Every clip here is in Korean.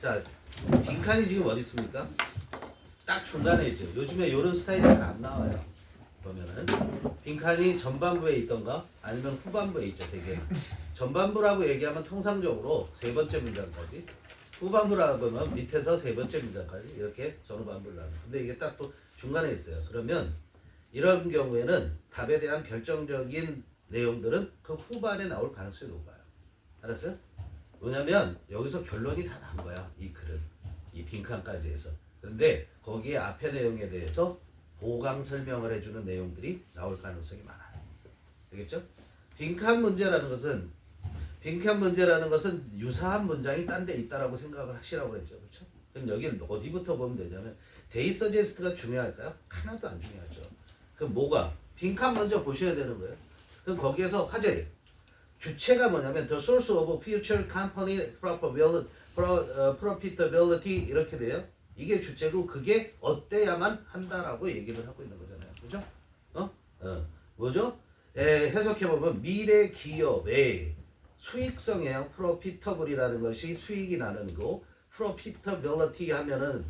자, 빈칸이 지금 어디 있습니까? 딱 중간에 있죠. 요즘에 이런 스타일이 잘 안 나와요. 보면은 빈칸이 전반부에 있던가 아니면 후반부에 있죠. 되게 전반부라고 얘기하면 통상적으로 세 번째 문장까지, 후반부라고 하면 밑에서 세 번째 문장까지 이렇게 전후반부를 나눠. 근데 이게 딱 또 중간에 있어요. 그러면 이런 경우에는 답에 대한 결정적인 내용들은 그 후반에 나올 가능성이 높아요. 알았어요? 왜냐면 여기서 결론이 다 난 거야. 이 글은. 이 빈칸까지 해서. 그런데 거기에 앞의 내용에 대해서 보강 설명을 해주는 내용들이 나올 가능성이 많아요. 알겠죠? 빈칸 문제라는 것은 유사한 문장이 딴 데 있다라고 생각을 하시라고 그랬죠. 그렇죠? 그럼 여기는 어디부터 보면 되냐면 데이 서제스트가 중요할까요? 하나도 안 중요하죠. 그럼 뭐가? 빈칸 먼저 보셔야 되는 거예요. 그럼 거기에서 화제 주체가 뭐냐면 the source of future company profitability 이렇게 돼요. 이게 주체고 그게 어때야만 한다라고 얘기를 하고 있는 거잖아요. 그죠? 뭐죠? 해석해보면 미래 기업의 수익성이에요. profitable이라는 것이 수익이 나는 거. profitability 하면은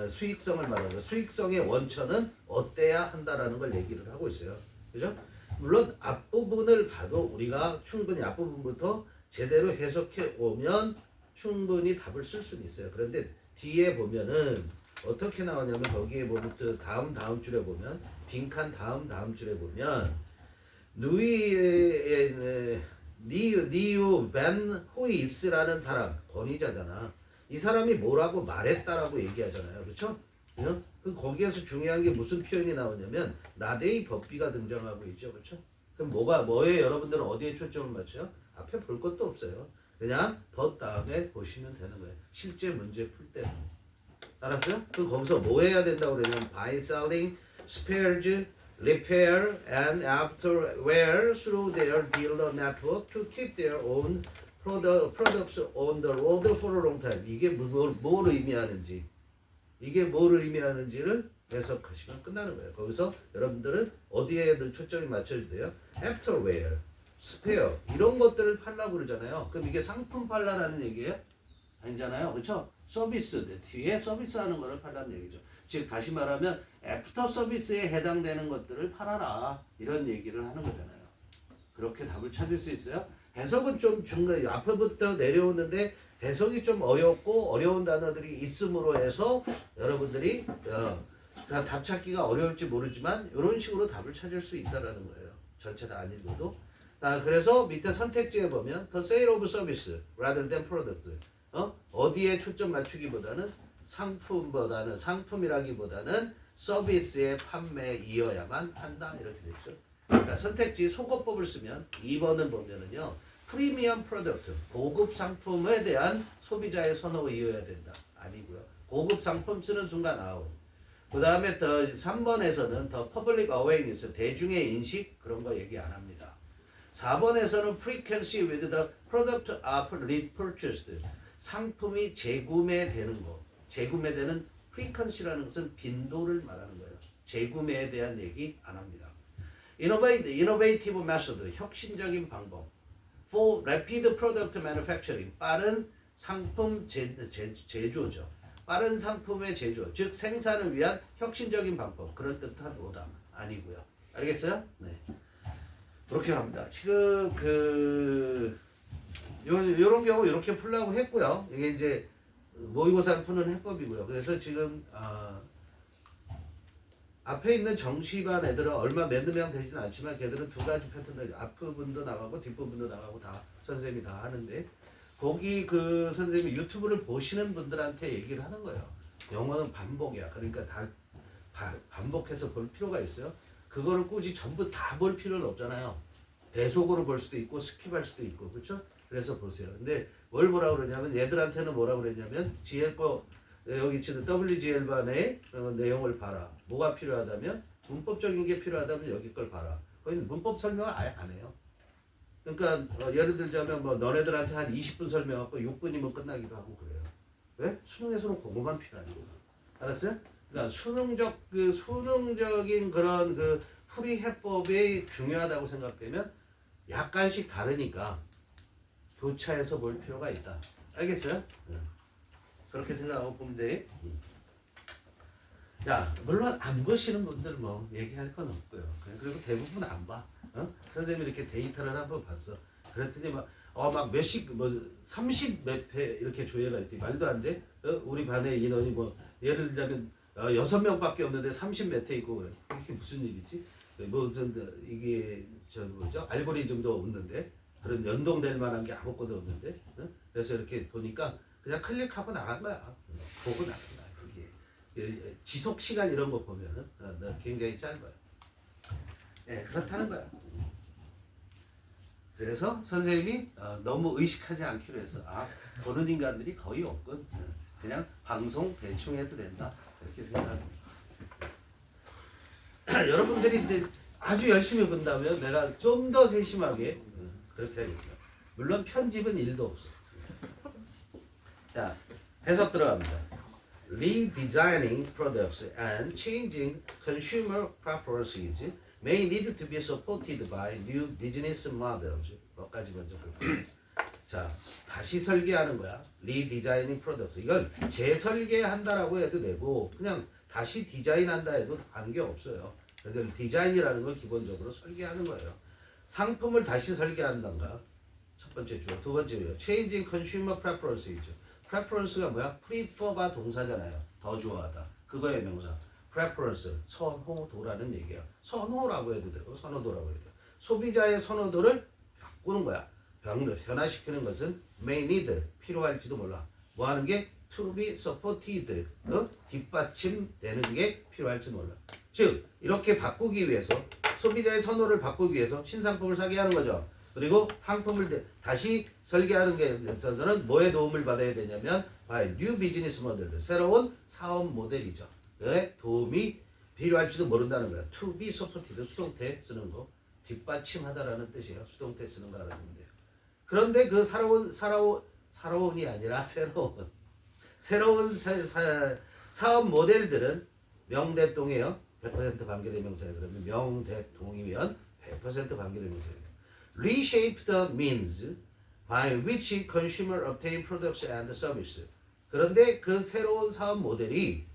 수익성을 말하는 거. 수익성의 원천은 어때야 한다라는 걸 얘기를 하고 있어요. 그죠? 물론 앞부분을 봐도 우리가 충분히 앞부분부터 제대로 해석해 오면 충분히 답을 쓸 수는 있어요. 그런데 뒤에 보면은 어떻게 나오냐면 거기에 보면 또 다음 줄에 보면 빈칸 다음 줄에 보면 니우 벤 호이스라는 사람 권위자잖아. 이 사람이 뭐라고 말했다라고 얘기하잖아요. 그렇죠? 그 거기에서 중요한 게 무슨 표현이 나오냐면 나데이 법비가 등장하고 있죠. 그렇죠? 그럼 뭐에 여러분들은 어디에 초점을 맞춰요? 앞에 볼 것도 없어요. 그냥 덧 다음에 보시면 되는 거예요. 실제 문제 풀 때는. 알았어요? 그럼 거기서 뭐 해야 된다고 그러냐면 buy, selling, spares, repair and afterwear through their dealer network to keep their own products on the road for a long time. 이게 뭘 의미하는지 이게 뭘 의미하는지를 해석하시면 끝나는 거예요. 거기서 여러분들은 어디에 초점이 맞춰야 돼요? afterwear, spare 이런 것들을 팔라고 그러잖아요. 그럼 이게 상품 팔라라는 얘기예요? 아니잖아요. 그렇죠? 서비스, 뒤에 서비스하는 거를 팔라는 얘기죠. 즉 다시 말하면 애프터 서비스에 해당되는 것들을 팔아라 이런 얘기를 하는 거잖아요. 그렇게 답을 찾을 수 있어요? 해석은 좀 중간 앞부터 내려오는데 해석이 좀 어렵고 어려운 단어들이 있음으로 해서 여러분들이 답 찾기가 어려울지 모르지만 이런 식으로 답을 찾을 수 있다라는 거예요. 전체 다 안 읽어도. 그래서 밑에 선택지에 보면 the sale of service rather than product 어디에 초점 맞추기보다는 상품이라기보다는 서비스의 판매이어야만 한다 이렇게 됐죠. 그러니까 선택지 속어법을 쓰면 2번은 보면은요 프리미엄 프로덕트 고급 상품에 대한 소비자의 선호가 이어야 된다 아니고요. 고급 상품 쓰는 순간 아웃. 그 다음에 더 3번에서는 더 퍼블릭 어웨이니스 대중의 인식 그런 거 얘기 안 합니다. 4번에서는 frequency with the product of repurchased 상품이 재구매되는 거. 재구매되는 frequency라는 것은 빈도를 말하는 거예요. 재구매에 대한 얘기 안 합니다. innovative method 혁신적인 방법. for rapid product manufacturing 빠른 상품 제조죠. 빠른 상품의 제조, 즉 생산을 위한 혁신적인 방법. 그럴 듯한 오답 아니고요. 알겠어요? 네. 그렇게 합니다. 지금 요런 경우 이렇게 풀려고 했고요. 이게 이제 모의고사를 푸는 해법이고요. 그래서 지금 앞에 있는 정시반 애들은 몇 명 되지는 않지만 걔들은 두 가지 패턴들 앞부분도 나가고 뒷부분도 나가고 다 선생님이 다 하는데 거기 그 선생님이 유튜브를 보시는 분들한테 얘기를 하는 거예요. 영어는 반복이야. 그러니까 다 반복해서 볼 필요가 있어요. 그거를 굳이 전부 다 볼 필요는 없잖아요. 대속으로 볼 수도 있고 스킵할 수도 있고 그렇죠? 그래서 보세요. 근데 뭘 보라고 그러냐면 얘들한테는 뭐라고 그랬냐면 GL 거 여기 지금 WGL반의 내용을 봐라. 뭐가 필요하다면 문법적인 게 필요하다면 여기 걸 봐라. 거기는 문법 설명을 아예 안 해요. 그러니까 예를 들자면 뭐 너네들한테 한 20분 설명하고 6분이면 끝나기도 하고 그래요. 왜? 수능에서는 그거만 필요하니까. 알았어요? 그러니까 수능적인 그런 그 풀이 해법이 중요하다고 생각되면 약간씩 다르니까 교차해서 볼 필요가 있다. 알겠어요? 네. 그렇게 생각하고 보면 돼. 야, 물론 안 보시는 분들 뭐 얘기할 건 없고요. 그리고 대부분 안 봐. 선생님이 이렇게 데이터를 한번 봤어. 그랬더니 막 몇십, 30 몇 회 이렇게 조회가 있대. 말도 안 돼. 우리 반의 인원이 뭐, 예를 들자면, 6명밖에 없는데 30 몇 회 있고, 그래. 이게 무슨 일이지? 이게, 뭐죠? 알고리즘도 없는데, 그런 연동될 만한 게 아무것도 없는데, 그래서 이렇게 보니까 그냥 클릭하고 나간 거야. 보고 나간 거야. 이게. 지속 시간 이런 거 보면은, 굉장히 짧아요. 네, 그렇다는 거야. 그래서 선생님이 너무 의식하지 않기로 했어. 보는 인간들이 거의 없군. 그냥 방송 대충 해도 된다. 이렇게 생각합니다. 여러분들이 이제 아주 열심히 본다면 내가 좀 더 세심하게 그렇게 하겠습니다. 물론 편집은 1도 없어. 자, 해석 들어갑니다. Redesigning products and changing consumer preferences may need to be supported by new business models. 뭐까지 먼저 볼게요. 자, 다시 설계하는 거야. Redesigning products. 이건 재설계한다라고 해도 되고 그냥 다시 디자인한다 해도 관계없어요. 그러니까 디자인이라는 건 기본적으로 설계하는 거예요. 상품을 다시 설계한단가. 첫 번째 주어. 두 번째 주어. Changing consumer preferences. preference가 뭐야? prefer가 동사잖아요. 더 좋아하다. 그거의 명사. preference, 선호도라는 얘기야. 선호라고 해도 되고 선호도라고 해도 돼. 소비자의 선호도를 바꾸는 거야. 변화시키는 것은 may need, 필요할지도 몰라. 뭐 하는 게? to be supported, 뒷받침되는 게 필요할지도 몰라. 즉, 이렇게 바꾸기 위해서 소비자의 선호를 바꾸기 위해서 신상품을 사게 하는 거죠. 그리고 상품을 다시 설계하는 게 있어서는 뭐에 도움을 받아야 되냐면 by new business model, 새로운 사업 모델이죠. 왜? 도움이 필요할지도 모른다는 거야. to be supported, 수동태 쓰는 거. 뒷받침하다라는 뜻이에요. 수동태 쓰는 거 알아두면 돼요. 그런데 그 새로운이 아니라 새로운 사업 모델들은 명대동이에요. 100% 관계대명사예요. 그러면 명대동이면 100% 관계대명사예요. Reshaped means by which consumer obtain products and services. 그런데 그 새로운 사업 모델이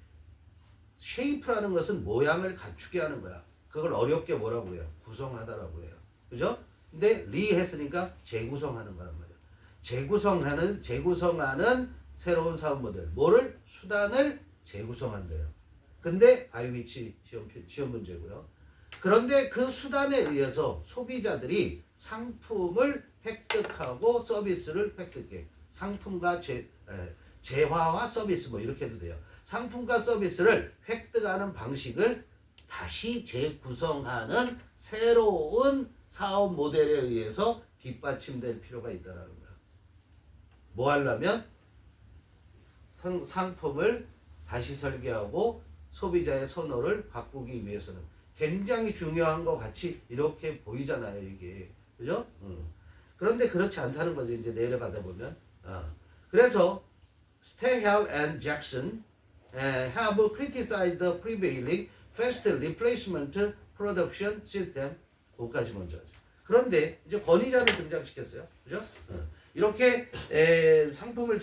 shape라는 것은 모양을 갖추게 하는 거야. 그걸 어렵게 뭐라고 해요? 구성하다라고 해요. 그죠? 근데 re 했으니까 재구성하는 거란 말이야. 재구성하는 새로운 사업 모델. 뭐를? 수단을 재구성한대요. 근데 by which 시험 문제고요. 그런데 그 수단에 의해서 소비자들이 상품을 획득하고 서비스를 획득해. 상품과 재화와 서비스 뭐 이렇게 해도 돼요. 상품과 서비스를 획득하는 방식을 다시 재구성하는 새로운 사업 모델에 의해서 뒷받침될 필요가 있다는 거야. 뭐 하려면 상품을 다시 설계하고 소비자의 선호를 바꾸기 위해서는 굉장히 중요한 것 같이 이렇게 보이잖아요, 이게. 그죠? 그런데 그렇지 않다는 거죠, 이제 내려가다 보면. 그래서 Stahel and Jackson have criticized the prevailing fast replacement production system. 그것까지 먼저 하죠. 그런데 이제 권위자를 등장시켰어요. 그죠? 이렇게 상품을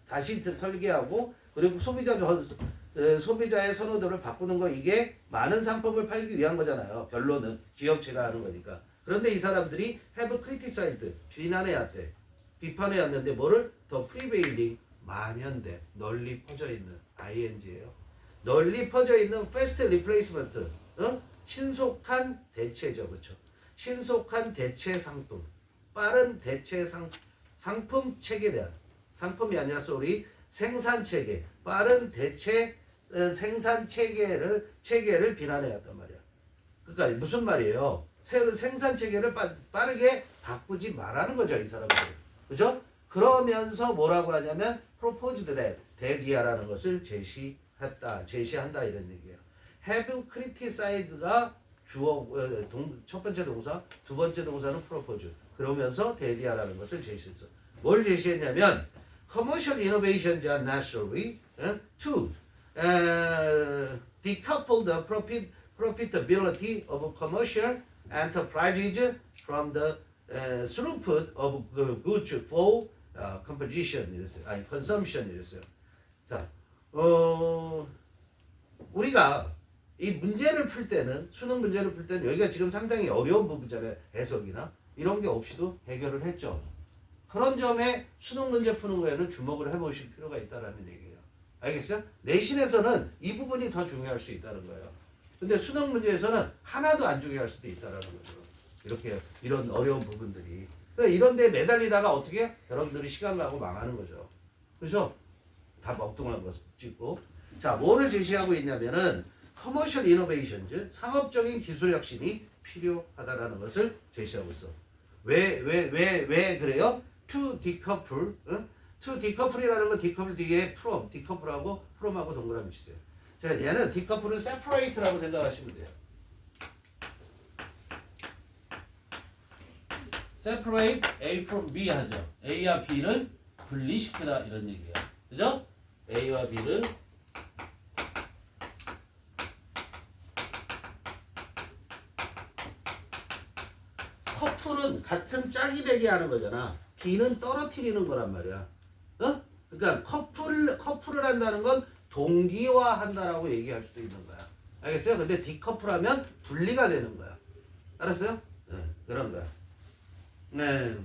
다시 설계하고 그리고 소비자의 선호도를 바꾸는 거 이게 많은 상품을 팔기 위한 거잖아요. 결론은 기업체가 하는 거니까. 그런데 이 사람들이 have criticized, 비난해왔대. 비판해왔는데 뭐를? 더 prevailing, 만연된, 널리 퍼져 있는 ing예요. 널리 퍼져 있는 fast replacement, 신속한 대체죠, 그렇죠? 신속한 대체 상품, 빠른 대체 상품 체계에 대한 상품이 아니라 생산 체계, 빠른 대체 생산 체계를 비난해왔단 말이야. 그러니까 무슨 말이에요? 생산 체계를 빠르게 바꾸지 말라는 거죠, 이 사람들. 그죠? 그러면서 뭐라고 하냐면 proposed that, 대디아라는 것을 제시한다 이런 얘기예요. have criticized가 첫 번째 동사, 두 번째 동사는 propose. 그러면서 대디아라는 것을 제시했어. 뭘 제시했냐면 commercial innovations are necessary to decouple the profitability of commercial enterprises from the throughput of goods flow composition 이랬어요. 아니 consumption 이랬어요. 자, 우리가 이 문제를 풀 때는 수능 문제를 풀 때는 여기가 지금 상당히 어려운 부분잖아요. 해석이나 이런 게 없이도 해결을 했죠. 그런 점에 수능 문제 푸는 거에는 주목을 해보실 필요가 있다라는 얘기예요. 알겠어요? 내신에서는 이 부분이 더 중요할 수 있다는 거예요. 근데 수능 문제에서는 하나도 안 중요할 수도 있다라는 거죠. 이렇게 이런 어려운 부분들이. 그러니까 이런 데 매달리다가 어떻게 여러분들이 시간 가고 망하는 거죠. 그래서 다 먹뚱한 거 찍고. 자, 뭐를 제시하고 있냐면은 커머셜 이노베이션즈, 상업적인 기술 혁신이 필요하다라는 것을 제시하고 있어. 왜 그래요? To decouple, to decouple이라는 건 decouple 뒤에 from, decouple하고 from하고 동그라미 치세요. 자, 얘는 decouple은 separate라고 생각하시면 돼요. separate A from B 하죠. A와 B를 분리시키다 이런 얘기예요. 그죠? A와 B를 커플은 같은 짝이되기 하는 거잖아. B는 떨어뜨리는 거란 말이야. 어? 그러니까 커플을 한다는 건 동기화한다라고 얘기할 수도 있는 거야. 알겠어요? 근데 디커플하면 분리가 되는 거야. 알았어요? 네, 그런 거야. 네.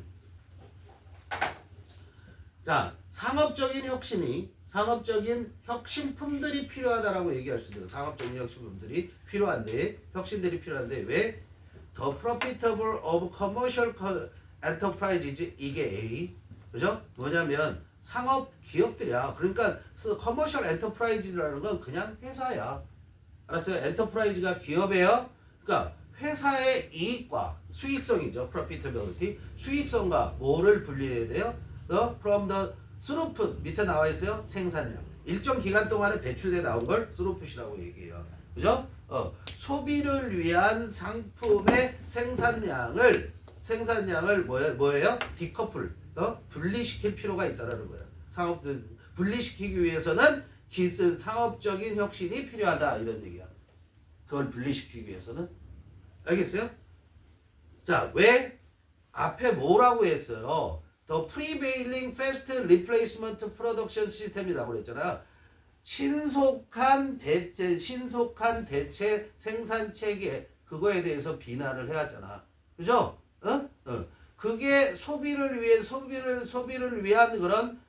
자, 상업적인 혁신품들이 필요하다라고 얘기할 수 있는 상업적인 혁신품들이 필요한데, 혁신들이 필요한데 왜? The profitable of commercial enterprises 이게 A, 그죠? 뭐냐면 상업 기업들이야. 그러니까 커머셜 엔터프라이즈라는 건 그냥 회사야. 알았어요? 엔터프라이즈가 기업이에요. 그러니까 회사의 이익과 수익성이죠. profitability. 수익성과 뭐를 분리해야 돼요? from the throughput 밑에 나와 있어요. 생산량. 일정 기간 동안에 배출돼 나온 걸 throughput이라고 얘기해요. 그죠? 소비를 위한 상품의 생산량을 뭐예요? 디커플. 분리시킬 필요가 있다라는 거예요. 분리시키기 위해서는 상업적인 혁신이 필요하다 이런 얘기야. 그걸 분리시키기 위해서는. 알겠어요? 자, 왜 앞에 뭐라고 했어요? The prevailing fast replacement production system이라고 그랬잖아요. 신속한 대체 생산 체계 그거에 대해서 비난을 해왔잖아. 그죠? 그게 소비를 위한 그런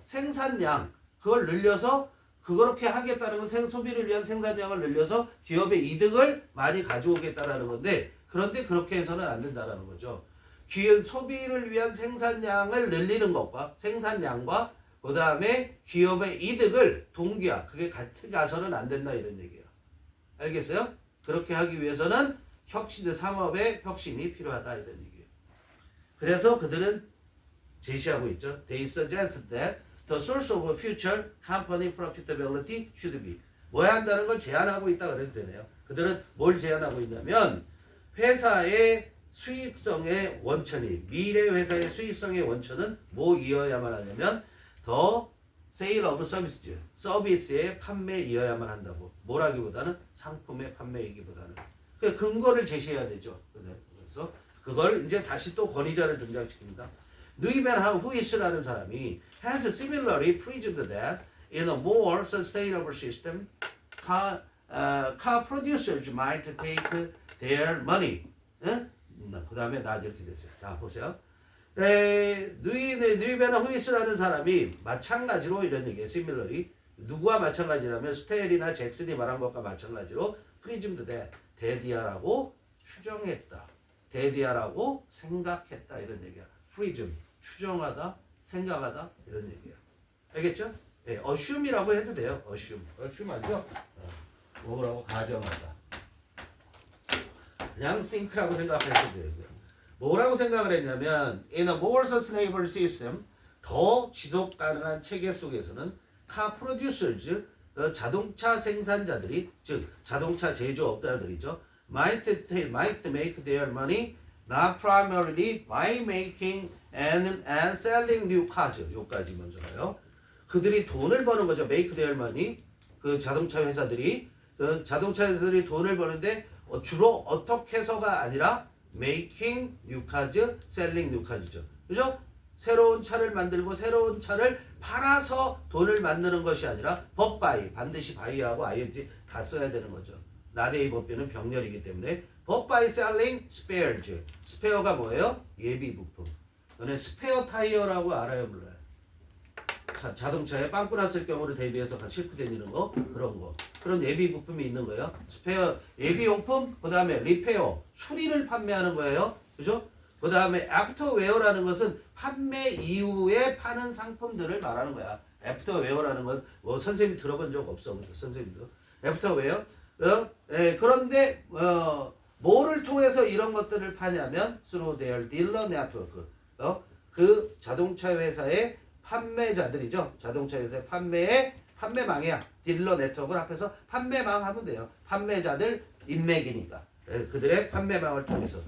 생산량 그걸 늘려서 그렇게 하겠다는 건 소비를 위한 생산량을 늘려서 기업의 이득을 많이 가져오겠다라는 건데 그런데 그렇게 해서는 안 된다라는 거죠. 소비를 위한 생산량을 늘리는 것과 생산량과 그 다음에 기업의 이득을 동기화 그게 같이 가서는 안 된다 이런 얘기예요. 알겠어요? 그렇게 하기 위해서는 상업의 혁신이 필요하다 이런 얘기예요. 그래서 그들은 제시하고 있죠. They suggest that the source of future company profitability should be 뭐야 한다는 걸 제안하고 있다 그래도 되네요. 그들은 뭘 제안하고 있냐면 회사의 수익성의 원천이 미래 회사의 수익성의 원천은 뭐이어야만 하냐면 더 sale of services 서비스의 판매이어야만 한다고. 뭐라기보다는 상품의 판매이기보다는 그 근거를 제시해야 되죠. 그래서 그걸 이제 다시 또 권위자를 등장시킵니다. 누이벤 후이스라는 사람이 has similarly presumed that in a more sustainable system, car producers might take their money. 그 다음에 나 이렇게 됐어요. 자 보세요. 누이벤 후이스라는 사람이 마찬가지로 이런 얘기예요. similarly 누구와 마찬가지라면 스테일이나 잭슨이 말한 것과 마찬가지로 presumed that 대디아라고 추정했다. 대디아라고 생각했다 이런 얘기야. presume 추정하다, 생각하다 이런 얘기야. 알겠죠? 예, assume이라고 해도 돼요. assume 아니죠? 뭐라고 가정하다. 그냥 think라고 생각하셔도 되고요. 뭐라고 생각을 했냐면 in a more sustainable system 더 지속 가능한 체계 속에서는 car producers 자동차 생산자들이 즉 자동차 제조업자들이죠. might make their money not primarily by making and selling new cars. 요까지 먼저 가요. 그들이 돈을 버는 거죠. make their money. 그 자동차 회사들이 돈을 버는데 주로 어떻게 해서가 아니라 making new cars, selling new cars죠. 그죠? 새로운 차를 만들고 새로운 차를 팔아서 돈을 만드는 것이 아니라 법바이, 반드시 바이하고 ing 다 써야 되는 거죠. 나데이 법비는 병렬이기 때문에 법바이 selling spares. 스페어가 뭐예요? 예비 부품. 너네 스페어 타이어라고 알아요, 몰라요? 자동차에 빵꾸 났을 경우를 대비해서 싣고 다니는 거, 그런 거. 그런 예비 부품이 있는 거예요. 스페어, 예비용품, 그 다음에 리페어, 수리를 판매하는 거예요. 그죠? 그 다음에 애프터웨어라는 것은 판매 이후에 파는 상품들을 말하는 거야. 애프터웨어라는 건 뭐 선생님이 들어본 적 없어. 선생님도. 애프터웨어. 그런데 뭐를 통해서 이런 것들을 파냐면 through their dealer network. 그 자동차 회사의 판매자들이죠. 자동차 회사의 판매망이야. 딜러 네트워크를 앞에서 판매망 하면 돼요. 판매자들 인맥이니까. 그들의 판매망을 통해서.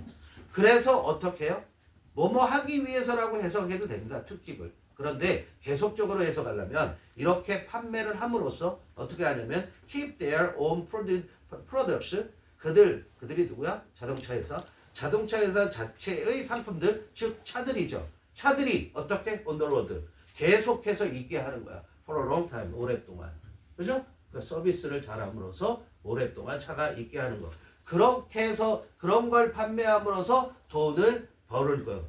그래서 어떻게 해요? 뭐뭐 하기 위해서라고 해석해도 됩니다. 투킵을. 그런데 계속적으로 해석하려면 이렇게 판매를 함으로써 어떻게 하냐면 keep their own products. 그들이 누구야? 자동차 회사. 자동차 회사 자체의 상품들, 즉 차들이죠. 차들이 어떻게? on the road. 계속해서 있게 하는 거야. for a long time. 오랫동안. 그죠? 그 서비스를 잘함으로써 오랫동안 차가 있게 하는 거. 그렇게 해서 그런 걸 판매함으로써 돈을 벌을 거.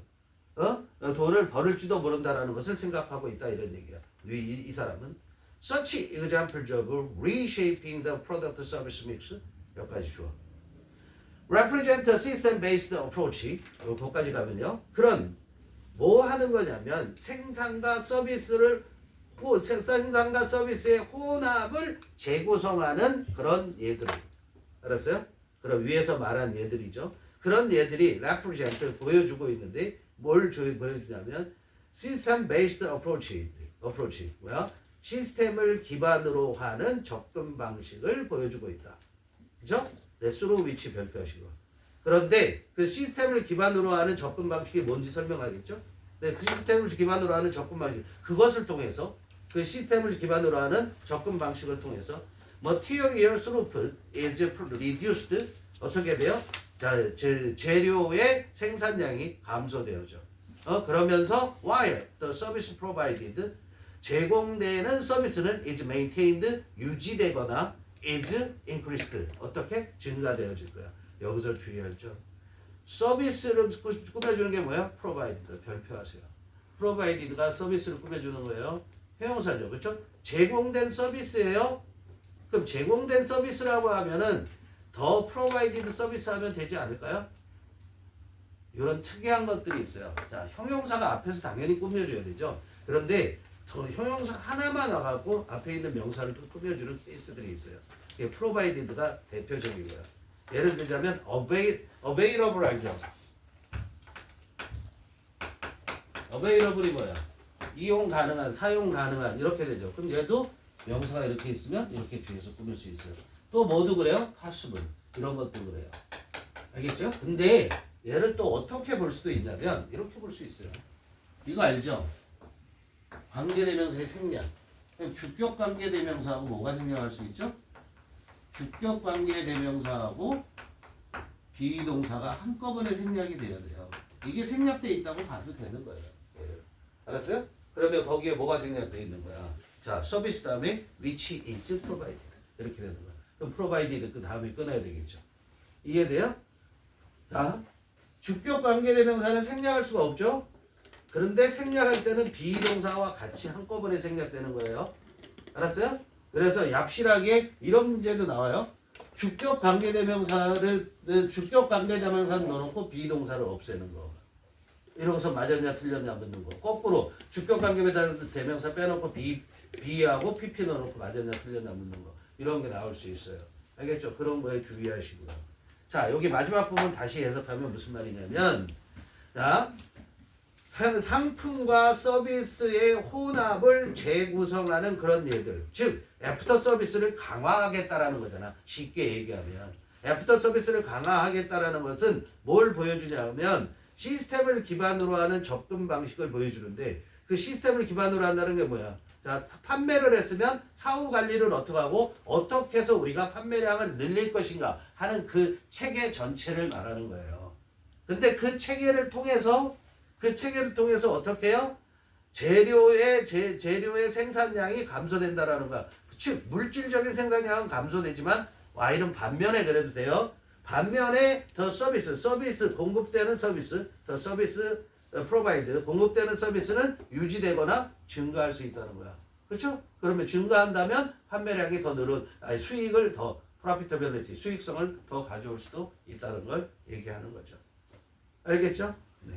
돈을 벌을지도 모른다라는 것을 생각하고 있다 이런 얘기야. 이 사람은 such examples of reshaping the product service mix 여기까지 줘. represent a system-based approach 거기까지 가면요. 그런 뭐 하는 거냐면 생산과 서비스의 혼합을 재구성하는 그런 얘들. 알았어요? 그럼 위에서 말한 얘들이죠. 그런 얘들이 represent 보여주고 있는데 뭘 보여주냐면 system based approach 뭐야? 시스템을 기반으로 하는 접근 방식을 보여주고 있다. 그죠? 네, through which 별표하시고. 그런데 그 시스템을 기반으로 하는 접근 방식이 뭔지 설명하겠죠? 네, 그 시스템을 기반으로 하는 접근 방식. 그것을 통해서 그 시스템을 기반으로 하는 접근 방식을 통해서 material throughput is reduced. 어떻게 돼요? 자, 재료의 생산량이 감소되어져. 그러면서 while the service provided 제공되는 서비스는 is maintained 유지되거나 is increased 어떻게 증가되어질 거야. 여기서 주의할 점. 서비스를 꾸며주는 게 뭐야? provided 별표하세요. provided가 서비스를 꾸며주는 거예요. 형용사죠, 그렇죠? 제공된 서비스예요. 그럼 제공된 서비스라고 하면은 더 provided 서비스 하면 되지 않을까요? 이런 특이한 것들이 있어요. 자, 형용사가 앞에서 당연히 꾸며줘야 되죠. 그런데 더 형용사 하나만 와갖고 앞에 있는 명사를 또 꾸며주는 케이스들이 있어요. 이게 provided가 대표적인 거야. 예를 들자면 available 알죠? available이 뭐야? 이용 가능한, 사용 가능한 이렇게 되죠. 그럼 얘도 명사가 이렇게 있으면 이렇게 뒤에서 꾸밀 수 있어요. 또 뭐도 그래요? possible 이런 것도 그래요. 알겠죠? 근데 얘를 또 어떻게 볼 수도 있냐면 이렇게 볼 수 있어요. 이거 알죠? 관계대명사의 생략. 주격 관계대명사하고 뭐가 생략할 수 있죠? 주격 관계대명사하고 비동사가 한꺼번에 생략이 돼야 돼요. 이게 생략돼 있다고 봐도 되는 거예요. 알았어요? 그러면 거기에 뭐가 생략돼 있는 거야? 자, 서비스 다음에 which is provided 이렇게 되는 거야. 그럼 provided 그 다음에 끊어야 되겠죠. 이해돼요? 자, 주격 관계대명사는 생략할 수가 없죠. 그런데 생략할 때는 비동사와 같이 한꺼번에 생략되는 거예요. 알았어요? 그래서 얍실하게 이런 문제도 나와요. 주격 관계대명사를 넣어놓고 비동사를 없애는 거. 이러고서 맞았냐 틀렸냐 묻는 거. 거꾸로 주격 관계대명사 빼놓고 B하고 PP 넣어놓고 맞았냐 틀렸냐 묻는 거. 이런 게 나올 수 있어요. 알겠죠? 그런 거에 주의하시고요. 자, 여기 마지막 부분 다시 해석하면 무슨 말이냐면, 자, 상품과 서비스의 혼합을 재구성하는 그런 예들. 즉, 애프터 서비스를 강화하겠다라는 거잖아. 쉽게 얘기하면. 애프터 서비스를 강화하겠다라는 것은 뭘 보여주냐면, 시스템을 기반으로 하는 접근 방식을 보여주는데, 그 시스템을 기반으로 한다는 게 뭐야? 자, 판매를 했으면 사후 관리를 어떻게 하고 어떻게 해서 우리가 판매량을 늘릴 것인가 하는 그 체계 전체를 말하는 거예요. 근데 그 체계를 통해서 그 체계를 통해서 어떻게 해요? 재료의 생산량이 감소된다라는 거야. 즉 물질적인 생산량은 감소되지만 Y는 반면에 그래도 돼요. 반면에 더 서비스 공급되는 서비스, 더 서비스 프로바이드 공급되는 서비스는 유지되거나 증가할 수 있다는 거야. 그렇죠? 그러면 증가한다면 판매량이 더 수익을 더 profitability, 수익성을 더 가져올 수도 있다는 걸 얘기하는 거죠. 알겠죠? 네.